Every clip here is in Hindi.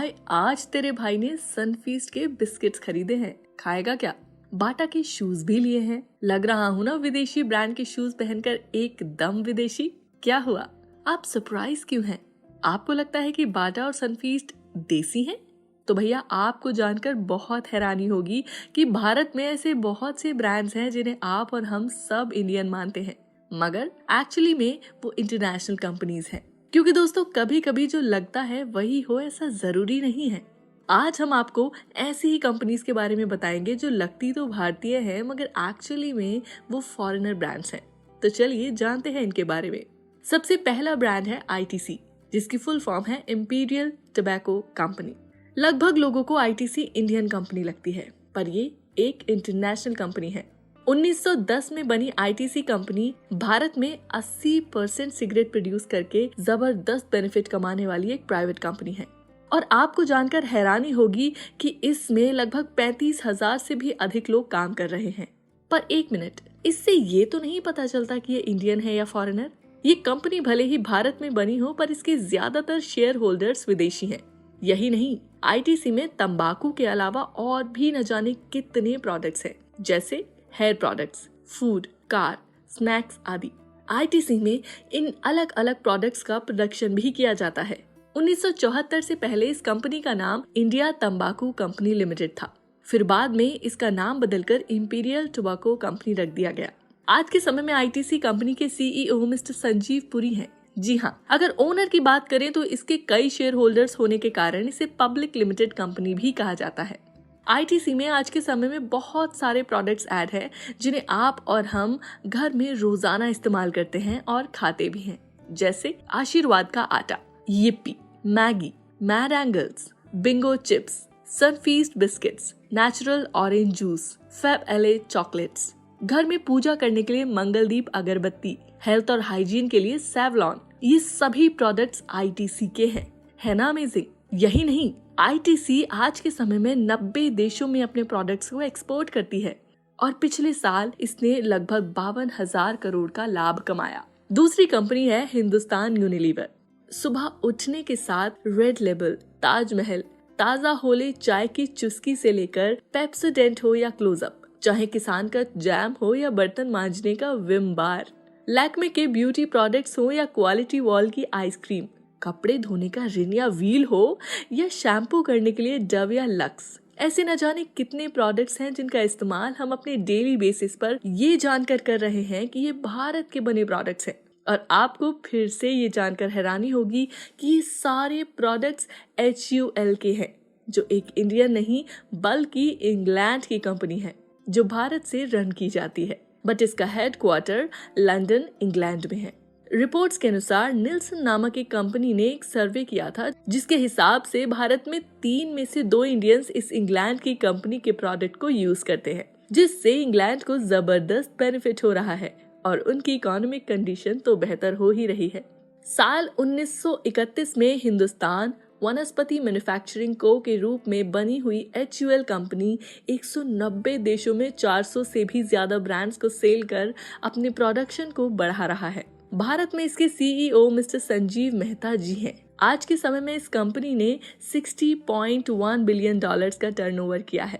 भाई आज तेरे भाई ने सनफीस्ट के बिस्किट्स खरीदे हैं, खाएगा क्या? बाटा के शूज भी लिए हैं। लग रहा हूँ ना विदेशी ब्रांड के शूज पहनकर एकदम विदेशी। क्या हुआ, आप सरप्राइज क्यों हैं? आपको लगता है कि बाटा और सनफीस्ट देसी हैं? तो भैया आपको जानकर बहुत हैरानी होगी कि भारत में ऐसे बहुत से ब्रांड्स हैं जिन्हें आप और हम सब इंडियन मानते हैं, मगर एक्चुअली में वो इंटरनेशनल कंपनीज हैं। क्योंकि दोस्तों कभी कभी जो लगता है वही हो ऐसा जरूरी नहीं है। आज हम आपको ऐसी ही कंपनीज के बारे में बताएंगे जो लगती तो भारतीय है मगर एक्चुअली में वो फॉरेनर ब्रांड्स हैं। तो चलिए जानते हैं इनके बारे में। सबसे पहला ब्रांड है ITC, जिसकी फुल फॉर्म है इंपीरियल टोबैको कंपनी। लगभग लोगों को ITC इंडियन कंपनी लगती है, पर ये एक इंटरनेशनल कंपनी है। 1910 में बनी ITC कंपनी भारत में 80% सिगरेट प्रोड्यूस करके जबरदस्त बेनिफिट कमाने वाली एक प्राइवेट कंपनी है। और आपको जानकर हैरानी होगी कि इसमें लगभग 35,000 से भी अधिक लोग काम कर रहे हैं। पर एक मिनट, इससे ये तो नहीं पता चलता कि ये इंडियन है या फॉरेनर। ये कंपनी भले ही भारत में बनी हो पर इसके ज्यादातर शेयर होल्डर्स विदेशी हैं। यही नहीं, ITC में तंबाकू के अलावा और भी न जाने कितने प्रोडक्ट्स हैं, जैसे hair products, food, car, snacks आदि। ITC में इन अलग अलग प्रोडक्ट्स का प्रोडक्शन भी किया जाता है। 1974 से पहले इस कंपनी का नाम इंडिया तंबाकू कंपनी लिमिटेड था। फिर बाद में इसका नाम बदलकर इंपीरियल टोबैको कंपनी रख दिया गया। आज के समय में ITC कंपनी के CEO मिस्टर संजीव पुरी हैं। जी हाँ, अगर ओनर की बात करें तो इसके कई शेयर होल्डर्स होने के कारण इसे पब्लिक लिमिटेड कंपनी भी कहा जाता है। ITC में आज के समय में बहुत सारे प्रोडक्ट्स ऐड हैं जिन्हें आप और हम घर में रोजाना इस्तेमाल करते हैं और खाते भी हैं, जैसे आशीर्वाद का आटा, Yippee, Maggi, Mad Angles, Bingo chips, Sunfeast biscuits, natural orange juice, Fabelle LA chocolates, घर में पूजा करने के लिए मंगलदीप अगरबत्ती, हेल्थ और हाइजीन के लिए सेवलॉन, ये सभी प्रोडक्ट्स ITC के हैं। है ना अमेजिंग? यही नहीं, ITC आज के समय में 90 देशों में अपने प्रोडक्ट्स को एक्सपोर्ट करती है और पिछले साल इसने लगभग 52,000 करोड़ का लाभ कमाया। दूसरी कंपनी है हिंदुस्तान यूनिलीवर। सुबह उठने के साथ रेड लेबल, ताजमहल, ताजा होले चाय की चुस्की से लेकर पेप्सोडेंट हो या क्लोजअप, चाहे किसान का जैम हो या बर्तन मांजने का विम बार, लैक्मे के ब्यूटी प्रोडक्ट्स हो या क्वालिटी वॉल की आइसक्रीम, कपड़े धोने का रिन या व्हील हो या शैम्पू करने के लिए डव या लक्स, ऐसे न जाने कितने प्रोडक्ट्स हैं जिनका इस्तेमाल हम अपने डेली बेसिस पर ये जानकर कर रहे हैं कि ये भारत के बने प्रोडक्ट्स हैं। और आपको फिर से ये जानकर हैरानी होगी कि ये सारे प्रोडक्ट्स HUL के हैं, जो एक इंडियन नहीं बल्कि इंग्लैंड की कंपनी है जो भारत से रन की जाती है, बट इसका हेडक्वार्टर लंदन इंग्लैंड में है। रिपोर्ट्स के अनुसार निल्सन नामक एक कंपनी ने एक सर्वे किया था जिसके हिसाब से भारत में 3 में से 2 इंडियंस इस इंग्लैंड की कंपनी के प्रोडक्ट को यूज करते हैं, जिससे इंग्लैंड को जबरदस्त बेनिफिट हो रहा है और उनकी इकोनॉमिक कंडीशन तो बेहतर हो ही रही है। साल 1931 में हिंदुस्तान वनस्पति मैन्युफैक्चरिंग को के रूप में बनी हुई HUL कंपनी 190 देशों में 400 से भी ज्यादा ब्रांड्स को सेल कर अपने प्रोडक्शन को बढ़ा रहा है। भारत में इसके CEO मिस्टर संजीव मेहता जी हैं। आज के समय में इस कंपनी ने $60.1 बिलियन का टर्नओवर किया है।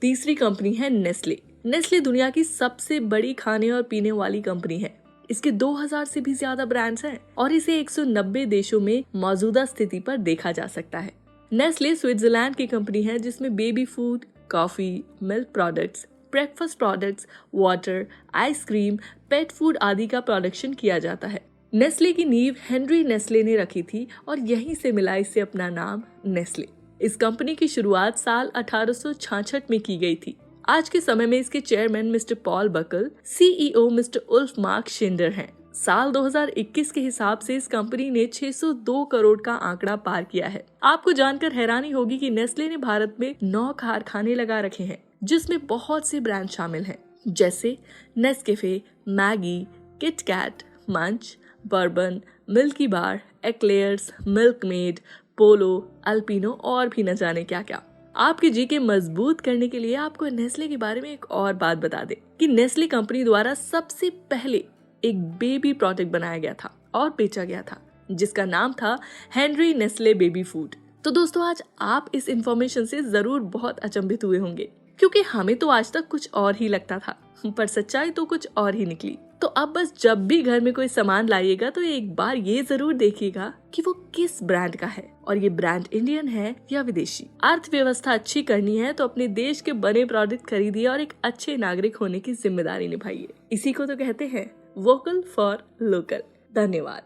तीसरी कंपनी है नेस्ले। नेस्ले दुनिया की सबसे बड़ी खाने और पीने वाली कंपनी है। इसके 2000 से भी ज्यादा ब्रांड्स हैं और इसे 190 देशों में मौजूदा स्थिति पर देखा जा सकता है। नेस्ले स्विट्जरलैंड की कंपनी है जिसमें baby food, coffee, milk products, breakfast products, water, ice cream, pet food आदि का प्रोडक्शन किया जाता है। नेस्ले की नींव हेनरी नेस्ले ने रखी थी और यहीं से मिला इससे अपना नाम नेस्ले। इस कंपनी की शुरुआत साल 1866 में की गई थी। आज के समय में इसके चेयरमैन मिस्टर पॉल बकल, CEO mister Ulf Mark Schneider हैं। साल 2021 के हिसाब से इस कंपनी ने 602 करोड़ का आंकड़ा पार किया है। आपको जानकर हैरानी होगी कि नेस्ले ने भारत में 9 कारखाने लगा रखे हैं जिसमें बहुत से ब्रांड शामिल हैं, जैसे नेस्कैफे, मैगी, किटकैट, मंच, बर्बन, मिल्की बार, एक्लेयर्स, मिल्कमेड, पोलो, अल्पिनो और भी न जाने क्या क्या। आपके जीके मजबूत करने के लिए आपको नेस्ले के बारे में एक और बात बता दें कि नेस्ले कंपनी द्वारा सबसे पहले एक बेबी प्रोडक्ट बनाया गया था और बेचा गया था जिसका नाम था हेनरी नेस्ले बेबी फूड। तो दोस्तों आज आप इस इंफॉर्मेशन से जरूर बहुत अचंभित हुए होंगे, क्योंकि हमें तो आज तक कुछ और ही लगता था, पर सच्चाई तो कुछ और ही निकली। तो अब बस जब भी घर में कोई सामान लाइएगा तो एक बार ये जरूर देखिएगा कि वो किस ब्रांड का है और ये ब्रांड इंडियन है या विदेशी। अर्थव्यवस्था अच्छी करनी है तो अपने देश के बने प्रोडक्ट खरीदिए और एक अच्छे नागरिक होने की जिम्मेदारी निभाइए। इसी को तो कहते हैं वोकल फॉर लोकल। धन्यवाद।